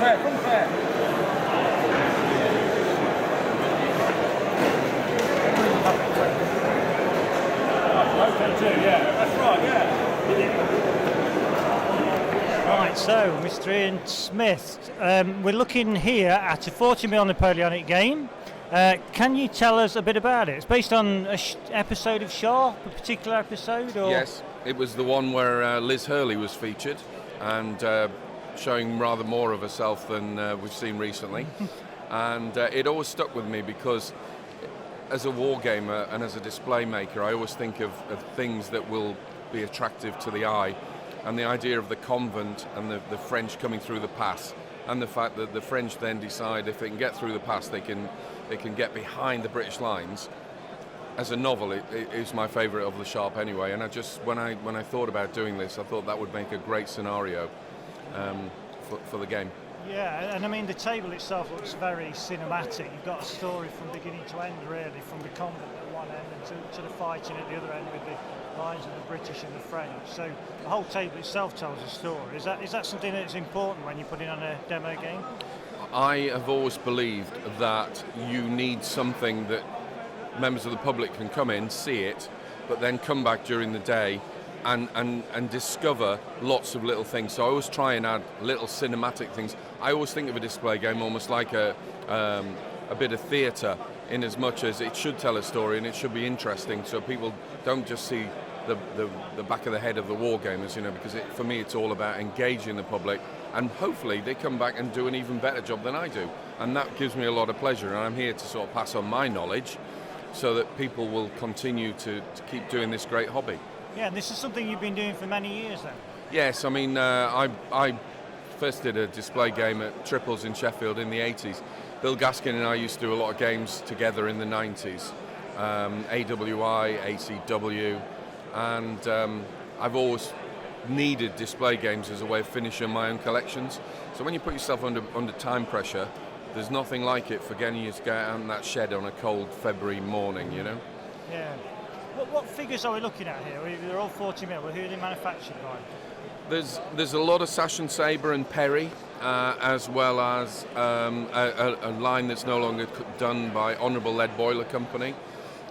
Right, so Mr. Ian Smith, we're looking here at a 40mm Napoleonic game. Can you tell us a bit about it? It's based on an episode of Shaw, a particular episode? Or? Yes, it was the one where Liz Hurley was featured and showing rather more of herself than we've seen recently. And it always stuck with me because as a wargamer and as a display maker, I always think of things that will be attractive to the eye. And the idea of the convent and the French coming through the pass, and the fact that the French then decide if they can get through the pass, they can get behind the British lines. As a novel, it is my favourite of the Sharp anyway. And I just, when I thought about doing this, I thought that would make a great scenario for the game. Yeah, and I mean the table itself looks very cinematic. You've got a story from beginning to end, really, from the convent at one end and to the fighting at the other end with the lines of the British and the French. So the whole table itself tells a story. Is that something that's important when you're putting on a demo game? I have always believed that you need something that members of the public can come in, see it, but then come back during the day and discover lots of little things. So I always try and add little cinematic things. I always think of a display game almost like a bit of theatre, in as much as it should tell a story and it should be interesting, so people don't just see the back of the head of the wargamers, because for me it's all about engaging the public, and hopefully they come back and do an even better job than I do, and that gives me a lot of pleasure. And I'm here to sort of pass on my knowledge so that people will continue to keep doing this great hobby. Yeah, and this is something you've been doing for many years then? Yes, I mean, I first did a display game at Triples in Sheffield in the 80s. Bill Gaskin and I used to do a lot of games together in the 90s, AWI, ACW, and I've always needed display games as a way of finishing my own collections. So when you put yourself under time pressure, there's nothing like it for getting you to get out in that shed on a cold February morning, Yeah. What figures are we looking at here? They're all 40mm. Who are they manufactured by? There's a lot of Sash and Sabre and Perry, as well as a line that's no longer done by Honourable Lead Boiler Company.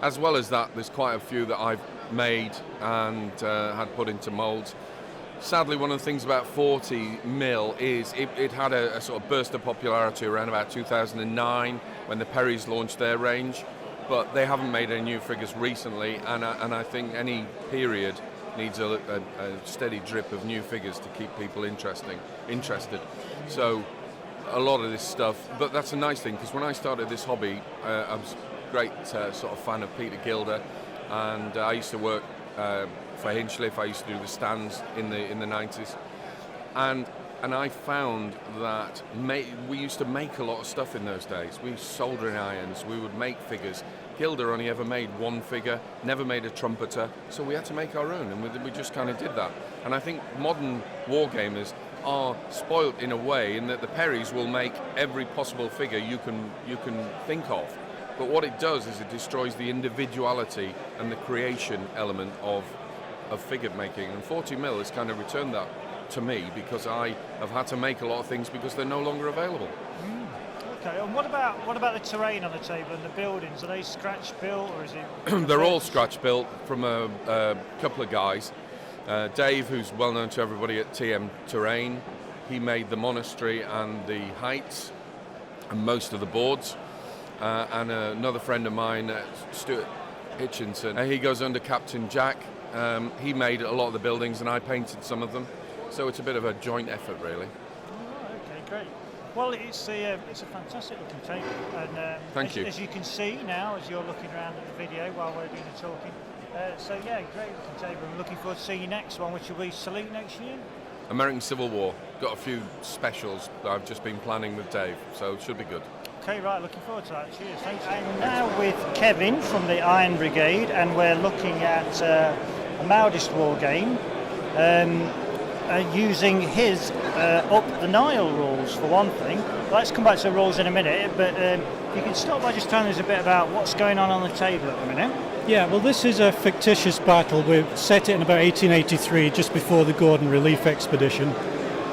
As well as that, there's quite a few that I've made and had put into moulds. Sadly, one of the things about 40mm is it had a sort of burst of popularity around about 2009 when the Perrys launched their range, but they haven't made any new figures recently, and I think any period needs a steady drip of new figures to keep people interested. So a lot of this stuff, but that's a nice thing, because when I started this hobby, I was a great sort of fan of Peter Gilder, and I used to work for Hinchliffe. I used to do the stands in the 90s, and I found that we used to make a lot of stuff in those days. We used soldering irons, we would make figures. Gilder only ever made one figure, never made a trumpeter, so we had to make our own, and we just kind of did that. And I think modern wargamers are spoilt in a way in that the Perrys will make every possible figure you can think of. But what it does is it destroys the individuality and the creation element of figure making. And 40mm has kind of returned that to me, because I have had to make a lot of things because they're no longer available. Okay, and what about the terrain on the table and the buildings? Are they scratch built, or is it? They're all scratch built from a couple of guys. Dave, who's well known to everybody at TM Terrain, he made the monastery and the heights and most of the boards. And another friend of mine, Stuart Hitchinson, he goes under Captain Jack. He made a lot of the buildings and I painted some of them. So it's a bit of a joint effort, really. Oh, okay, great. Well, it's a fantastic looking table, and Thank you. As you can see now, as you're looking around at the video while we're doing the talking. So yeah, great looking table. I'm looking forward to seeing your next one, which will be Salute next year. American Civil War. Got a few specials that I've just been planning with Dave, so it should be good. Okay, right, looking forward to that. Cheers, thanks. I'm now with Kevin from the Iron Brigade, and we're looking at a MAHDIST war game. Using his up the NILE rules for one thing. Let's come back to the rules in a minute, but you can start by just telling us a bit about what's going on the table at the minute. Yeah, well, this is a fictitious battle. We set it in about 1883, just before the Gordon Relief Expedition.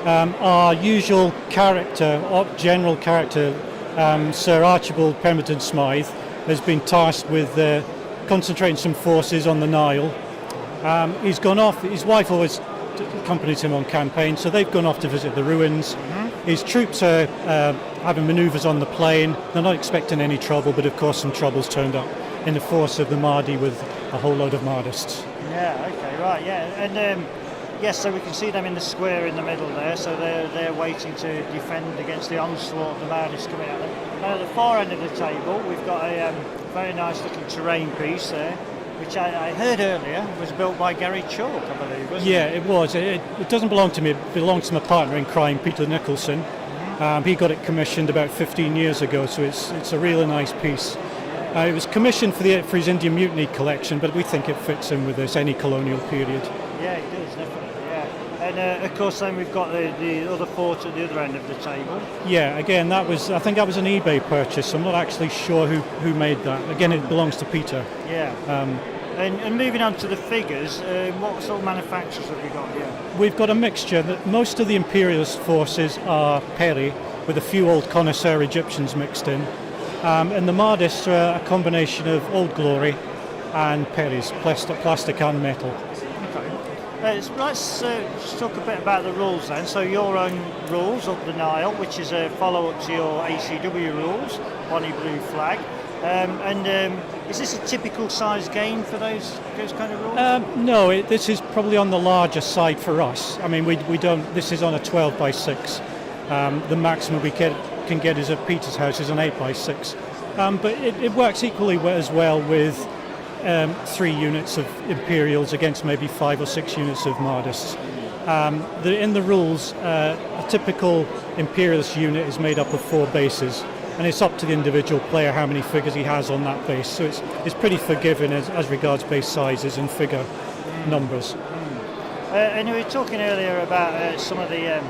Our usual character, general character, Sir Archibald Pemberton Smythe, has been tasked with concentrating some forces on the Nile. He's gone off, his wife always accompanies him on campaign, so they've gone off to visit the ruins. His troops are having manoeuvres on the plain. They're not expecting any trouble, but of course some trouble's turned up in the force of the Mahdi with a whole load of Mahdists. Yeah, okay, right, yeah. And yes, so we can see them in the square in the middle there, so they're waiting to defend against the onslaught of the Mahdists coming at them. And at the far end of the table, we've got a very nice looking terrain piece there, which I heard earlier was built by Gary Chalk, I believe, wasn't Yeah, it? it was. It doesn't belong to me, it belongs to my partner in crime, Peter Nicholson. He got it commissioned about 15 years ago, so it's a really nice piece. It was commissioned for his Indian Mutiny collection, but we think it fits in with this, any colonial period. Yeah, it does, definitely, yeah. And of course then we've got the other fort at the other end of the table. Yeah, again, I think that was an eBay purchase, so I'm not actually sure who made that. Again, it belongs to Peter. Yeah. And moving on to the figures, what sort of manufacturers have we got here? We've got a mixture. That most of the imperialist forces are Peri, with a few old connoisseur Egyptians mixed in. And the Mahdists are a combination of Old Glory and Peris, plastic and metal. Okay. Let's talk a bit about the rules then. So your own rules of the Nile, which is a follow-up to your ACW rules, Bonnie Blue Flag. Is this a typical size game for those kind of rules? No, this is probably on the larger side for us. I mean, we don't. This is on a 12 by 6. The maximum we can get is at Peter's house is an 8 by 6. But it works equally as well with 3 units of Imperials against maybe 5 or 6 units of Mahdists. In the rules, a typical Imperialist unit is made up of 4 bases, and it's up to the individual player how many figures he has on that base. So it's pretty forgiving as regards base sizes and figure numbers. And we were talking earlier about some of the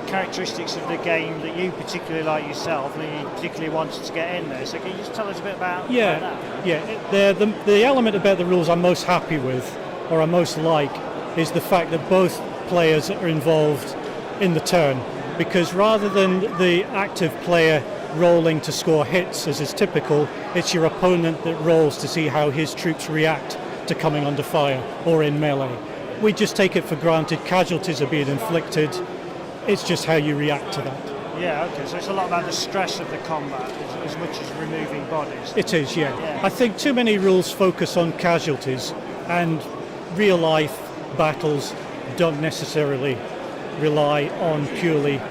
characteristics of the game that you particularly like yourself, and you particularly wanted to get in there. So can you just tell us a bit about that? Yeah. The element about the rules I'm most happy with, or I most like, is the fact that both players are involved in the turn. Because rather than the active player rolling to score hits, as is typical, it's your opponent that rolls to see how his troops react to coming under fire or in melee. We just take it for granted casualties are being inflicted. It's just how you react to that. Yeah, okay, so it's a lot about the stress of the combat as much as removing bodies. It is, yeah. I think too many rules focus on casualties, and real life battles don't necessarily rely on purely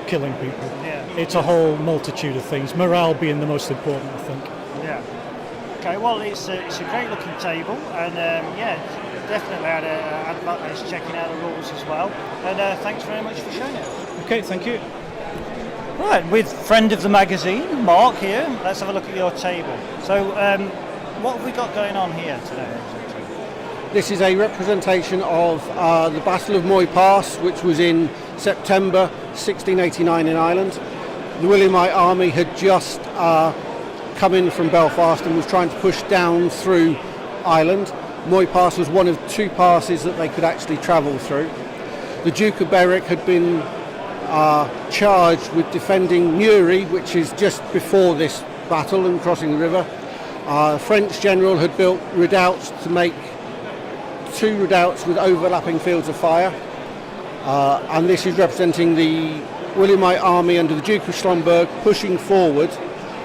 killing people. Yeah. It's a whole multitude of things, morale being the most important, I think. Yeah. Okay, well, it's a great looking table, and definitely had advantage checking out the rules as well. And thanks very much for showing it. Okay, thank you. Right, with friend of the magazine, Mark here, let's have a look at your table. So, what have we got going on here today? This is a representation of the Battle of Moy Pass, which was in September 1689 in Ireland. The Williamite army had just come in from Belfast and was trying to push down through Ireland. Moy Pass was one of 2 passes that they could actually travel through. The Duke of Berwick had been charged with defending MOIRY, which is just before this battle and crossing the river. A French general had built redoubts to make 2 redoubts with overlapping fields of fire. And this is representing the Williamite army under the Duke of Stromberg pushing forward.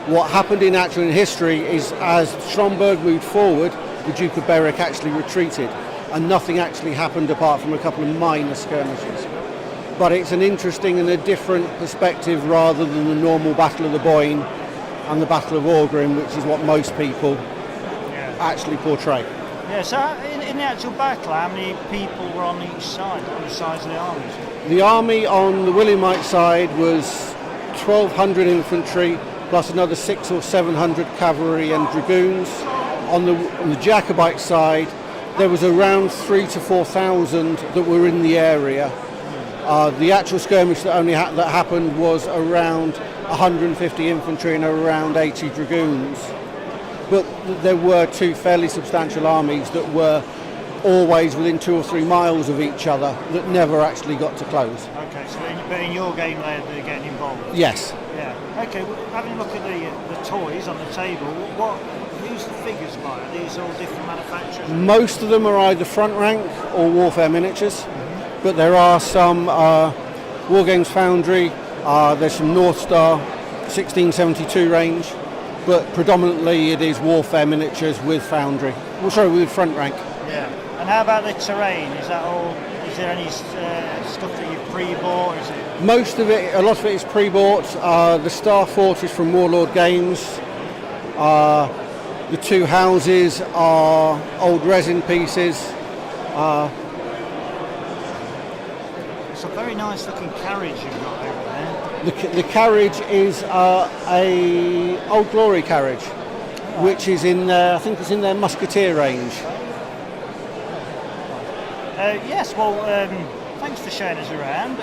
What happened in history is as Stromberg moved forward, the Duke of Berwick actually retreated, and nothing actually happened apart from a couple of minor skirmishes. But it's an interesting and a different perspective rather than the normal Battle of the Boyne and the Battle of Wargames, which is what most people actually portray. Yeah, so in the actual battle, how many people were on each side, on the sides of the armies? The army on the Williamite side was 1,200 infantry, plus another 600 or 700 cavalry and dragoons. On the Jacobite side, there was around 3,000 to 4,000 that were in the area. The actual skirmish that that happened was around 150 infantry and around 80 dragoons. But there were 2 fairly substantial armies that were always within 2 or 3 miles of each other that never actually got to close. Okay, so but in your game they're getting involved? Yes. Yeah. Okay, well, having a look at the toys on the table, who's the figures by? Are these all different manufacturers? Most of them are either front rank or Warfare Miniatures, but there are some Wargames Foundry, there's some North Star 1672 range, but predominantly it is Warfare Miniatures with Foundry. Well, sorry, with front rank. Yeah. And how about the terrain? Is that all? Is there any stuff that you pre-bought? Is it? Most of it, a lot of it is pre-bought. The Star Fortress from Warlord Games. The 2 houses are old resin pieces. It's a very nice looking carriage you've got over there. The carriage is a Old Glory carriage, which is in I think it's in their Musketeer range. Yes, well, thanks for showing us around.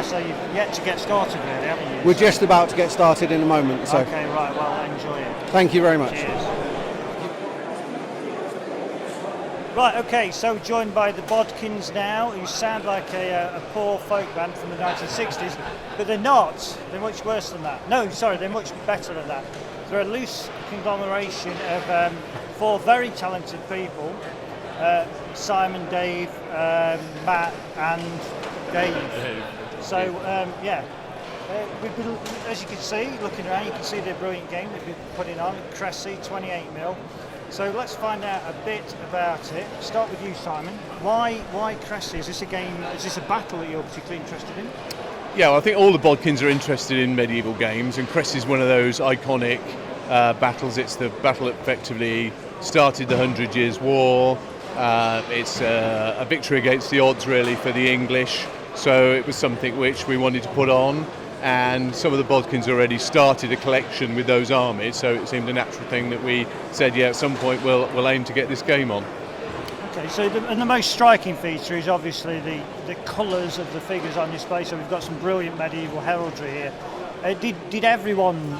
So you've yet to get started really, haven't you? We're just about to get started in a moment. So. Okay, right, well, enjoy it. Thank you very much. Cheers. Right, okay, so joined by the Bodkins now, who sound like a poor folk band from the 1960s, but they're not. They're much worse than that. No, sorry, they're much better than that. They're a loose conglomeration of 4 very talented people. Simon, Dave, Matt and Dave. So we've been, as you can see, looking around, you can see the brilliant game they've been putting on, CRECY 28mm. So let's find out a bit about it. Start with you, Simon. Why CRECY? Is this a game, is this a battle that you're particularly interested in? Yeah, well, I think all the Bodkins are interested in medieval games, and CRECY is one of those iconic battles. It's the battle that effectively started the 100 Years' War. It's a victory against the odds, really, for the English. So it was something which we wanted to put on, and some of the Bodkins already started a collection with those armies, so it seemed a natural thing that we said, yeah, at some point we'll aim to get this game on. Okay, so the most striking feature is obviously the colours of the figures on display. So we've got some brilliant medieval heraldry here. Did everyone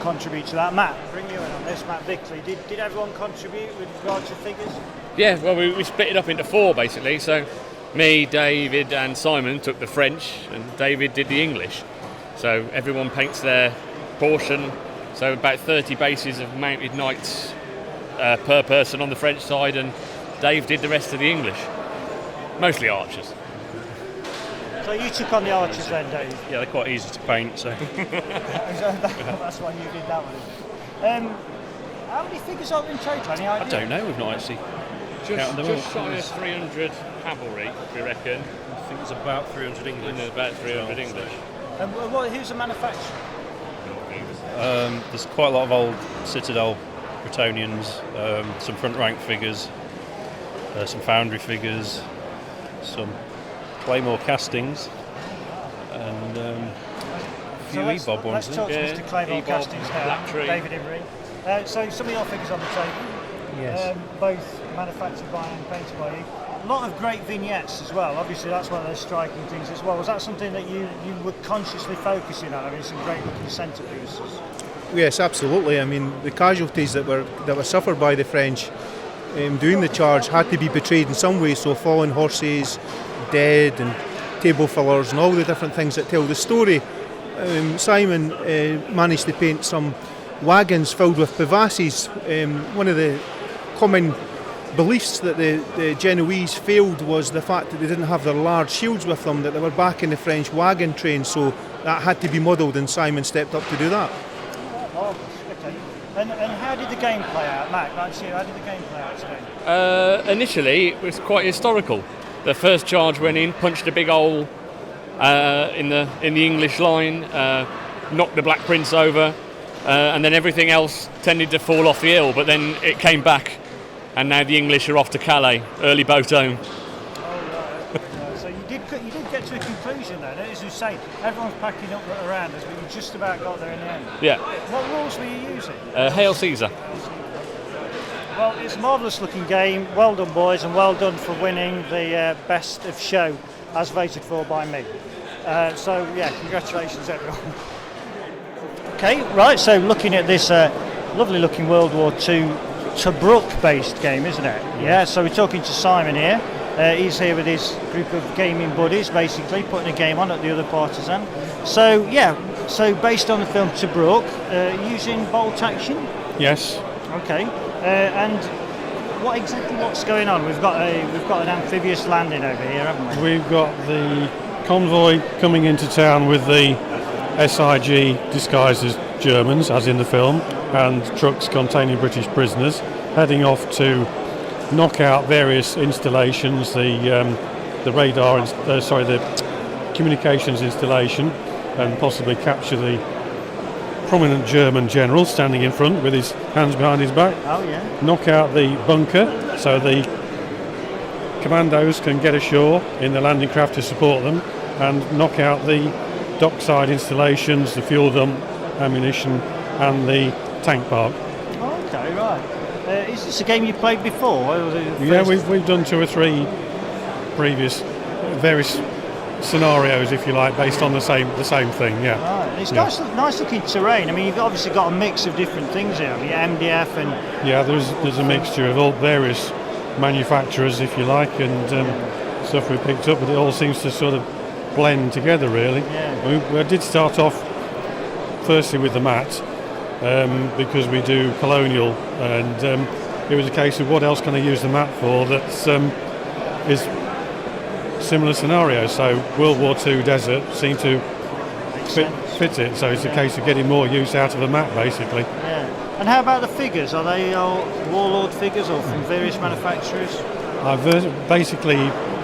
contribute to that? Matt, bring you in on this. Matt Bickley. Did everyone contribute with regard to figures? Yeah, well, we split it up into 4 basically. So me, David, and Simon took the French, and David did the English. So everyone paints their portion. So about 30 bases of mounted knights per person on the French side, and Dave did the rest of the English. Mostly archers. So you took on the archers then, Dave? Yeah, they're quite easy to paint, so. That's why you did that one. How many figures are there in total? Any idea? I don't know, we've not actually counted them Just shy of 300 cavalry, we reckon. I think it's about 300 English. And there's about 300 English. And who's the manufacturer? There's quite a lot of old Citadel Bretonians, some front rank figures, some foundry figures, some Claymore castings, and a few E-Bob ones. Let's talk to Mr. Claymore Castings now, David Imrie. So some of your figures on the table, Yes. both manufactured by and painted by you. A lot of great vignettes as well. Obviously, that's one of those striking things as well. Was that something that you were consciously focusing on? I mean, some great looking centerpieces. Yes, absolutely. I mean, the casualties that were suffered by the French doing the charge had to be portrayed in some way. So fallen horses, dead, and table fillers, and all the different things that tell the story. Simon managed to paint some wagons filled with pivasses. One of the common beliefs that the Genoese failed was the fact that they didn't have their large shields with them, that they were back in the French wagon train, so that had to be modelled, and Simon stepped up to do that. Oh, okay. And how did the game play out? Matt, how did the game play out today? Initially, it was quite historical. The first charge went in, punched a big hole in the English line, knocked the Black Prince over, and then everything else tended to fall off the hill. But then it came back, and now the English are off to Calais, early boat home. Oh, right. So you did get to a conclusion then. As you say, everyone's packing up around us, but you just about got there in the end. Yeah. What rules were you using? Hail Caesar. Well, it's a marvellous looking game. Well done, boys, and well done for winning the best of show, as voted for by me. So, yeah, congratulations, everyone. Okay, right, so looking at this lovely looking World War II Tobruk-based game, isn't it? Yeah. So we're talking to Simon here. He's here with his group of gaming buddies, basically putting a game on at the other Partizan. So yeah, so based on the film Tobruk, using bolt action. Yes. Okay. And what's going on? We've got an amphibious landing over here, haven't we? We've got the convoy coming into town with the SIG disguised as Germans, as in the film, and trucks containing British prisoners, heading off to knock out various installations, the radar, the communications installation, and possibly capture the prominent German general standing in front with his hands behind his back. Oh yeah. Knock out the bunker so the commandos can get ashore in the landing craft to support them, and knock out the dockside installations, the fuel dump, ammunition, and the tank park. Okay, right. Is this a game you played before? Yeah, we've done 2 or 3 previous various scenarios, if you like, based on the same thing. Yeah. Right. It's nice looking terrain. I mean, you've obviously got a mix of different things here. MDF and yeah, there's a mixture of all various manufacturers, if you like, and stuff we picked up, but it all seems to sort of blend together, really. Yeah. We did start off firstly with the mat. Because we do colonial, and it was a case of what else can I use the mat for that's is similar scenario. So World War II desert seemed to fit it, so it's a case of getting more use out of the mat, basically. Yeah. And how about the figures? Are they all Warlord figures or from various manufacturers? I've basically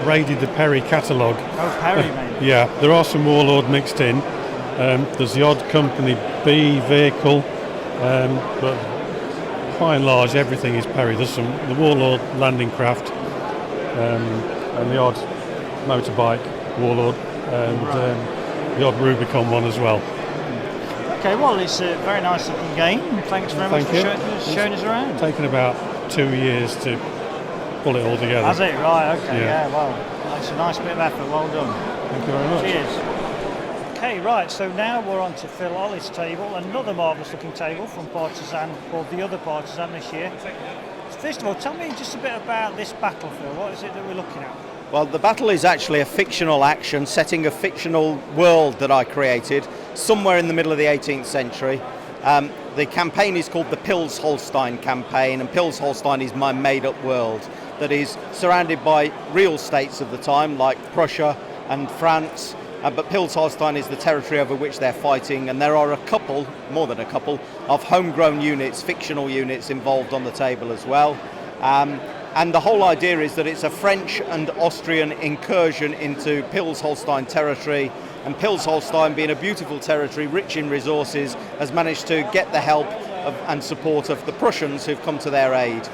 raided the Perry catalogue. Oh, Perry, maybe. Yeah, there are some Warlord mixed in. There's the odd Company B vehicle. But by and large everything is Perry. There's the Warlord landing craft and the odd motorbike Warlord and the odd Rubicon one as well. Okay, well it's a very nice looking game. Thanks very much for showing us around. It's taken about 2 years to pull it all together. Has it? Right, okay, yeah, well that's a nice bit of effort, well done. Thank you very much. Cheers. Okay, right, so now we're on to Phil Holly's table, another marvellous looking table from Partizan, called the other Partizan this year. First of all, tell me just a bit about this battle, Phil. What is it that we're looking at? Well, the battle is actually a fictional action setting a fictional world that I created somewhere in the middle of the 18th century. The campaign is called the Pils-Holstein campaign, and Pils-Holstein is my made-up world that is surrounded by real states of the time, like Prussia and France. But Pils-Holstein is the territory over which they're fighting, and there are more than a couple, of homegrown units, fictional units involved on the table as well. And the whole idea is that it's a French and Austrian incursion into Pils-Holstein territory, and Pils-Holstein, being a beautiful territory, rich in resources, has managed to get the help and support of the Prussians who've come to their aid.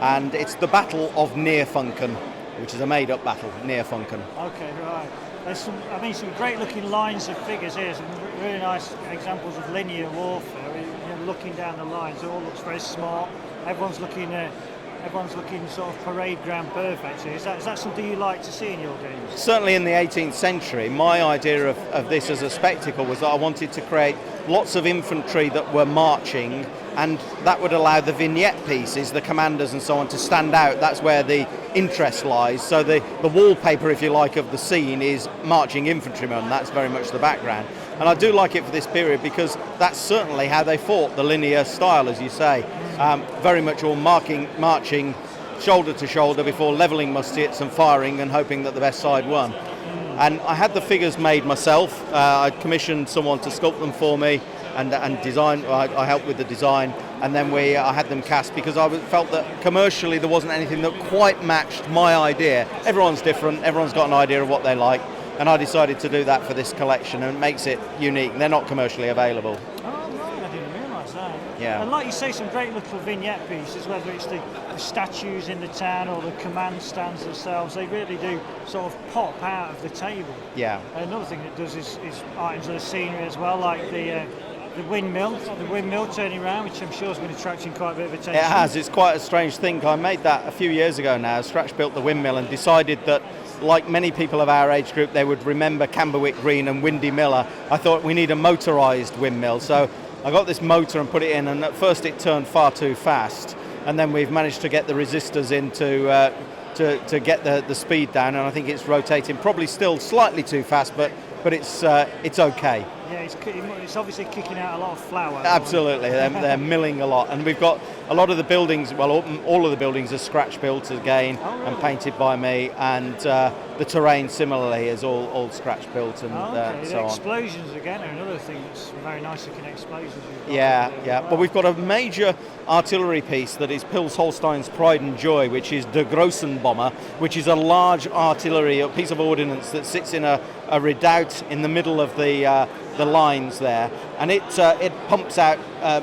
And it's the Battle of Neerfunken, which is a made-up battle, Neerfunken. Okay, right. There's some great looking lines of figures here, some really nice examples of linear warfare. You know, looking down the lines, it all looks very smart. Everyone's looking sort of parade ground perfect. So is that something you like to see in your games? Certainly in the 18th century, my idea of this as a spectacle was that I wanted to create lots of infantry that were marching, and that would allow the vignette pieces, the commanders and so on, to stand out. That's where the interest lies. So the wallpaper, if you like, of the scene is marching infantrymen. That's very much the background. And I do like it for this period because that's certainly how they fought, the linear style, as you say. Very much all marching shoulder to shoulder before levelling muskets and firing and hoping that the best side won. And I had the figures made myself. I commissioned someone to sculpt them for me and design. I helped with the design, and then I had them cast because I felt that commercially there wasn't anything that quite matched my idea. Everyone's different, everyone's got an idea of what they like, and I decided to do that for this collection, and it makes it unique. They're not commercially available. Oh right, I didn't realise that. Yeah. And like you say, some great little vignette pieces, whether it's the statues in the town or the command stands themselves, they really do sort of pop out of the table. Yeah. Another thing that does is items of the scenery as well, like the windmill turning around, which I'm sure has been attracting quite a bit of attention. It has. It's quite a strange thing. I made that a few years ago now. Scratch built the windmill and decided that, like many people of our age group, they would remember Camberwick Green and Windy Miller. I thought we need a motorised windmill, so I got this motor and put it in, and at first it turned far too fast. and then we've managed to get the resistors in to get the speed down, and I think it's rotating probably still slightly too fast, but it's okay. Yeah, it's obviously kicking out a lot of flour. Absolutely, they're milling a lot, and we've got a lot of the buildings. Well, all of the buildings are scratch built again and painted by me, and the terrain similarly is all scratch built and so on. Explosions again are another thing that's very nice looking explosions. Yeah. But we've got a major artillery piece that is Pils Holstein's pride and joy, which is the Grossenbomber, which is a large artillery, a piece of ordnance that sits in a redoubt in the middle of the lines there, and it pumps out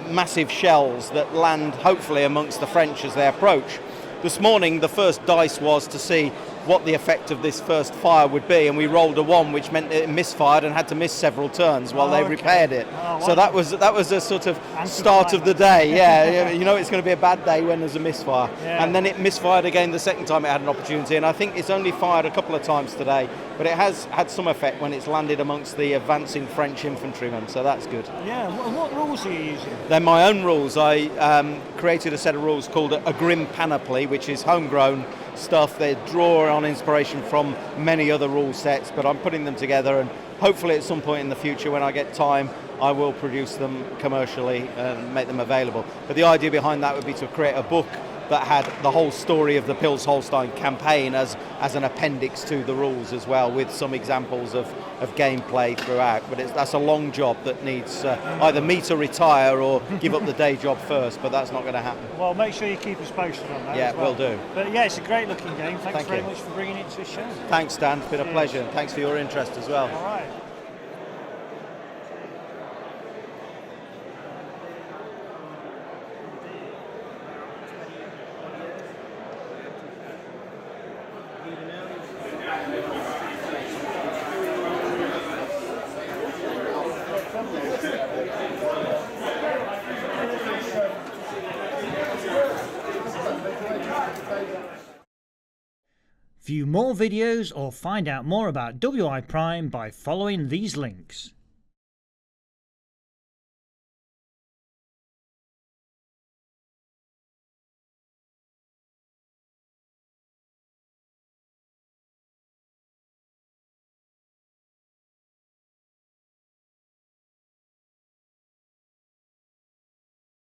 massive shells that land hopefully amongst the French as they approach. This morning the first dice was to see what the effect of this first fire would be, and we rolled a 1, which meant it misfired and had to miss several turns while they repaired it. So that was a sort of start of the day. Yeah, you know it's going to be a bad day when there's a misfire. And then it misfired again the second time it had an opportunity, and I think it's only fired a couple of times today, but it has had some effect when it's landed amongst the advancing French infantrymen, so that's good. Yeah, what rules are you using? They're my own rules. I created a set of rules called a Grim Panoply, which is homegrown stuff. They draw on inspiration from many other rule sets, but I'm putting them together, and hopefully at some point in the future when I get time I will produce them commercially and make them available. But the idea behind that would be to create a book that had the whole story of the Pils Holstein campaign as an appendix to the rules as well, with some examples of gameplay throughout. But that's a long job that needs either me to retire or give up the day job first, but that's not going to happen. Well, make sure you keep us posted on that. Yeah, as well. will do. But yeah, it's a great looking game. Thanks Thank very you. much for bringing it to the show. Thanks, Dan. It's been a pleasure. Thanks for your interest as well. All right. View more videos or find out more about WI Prime by following these links.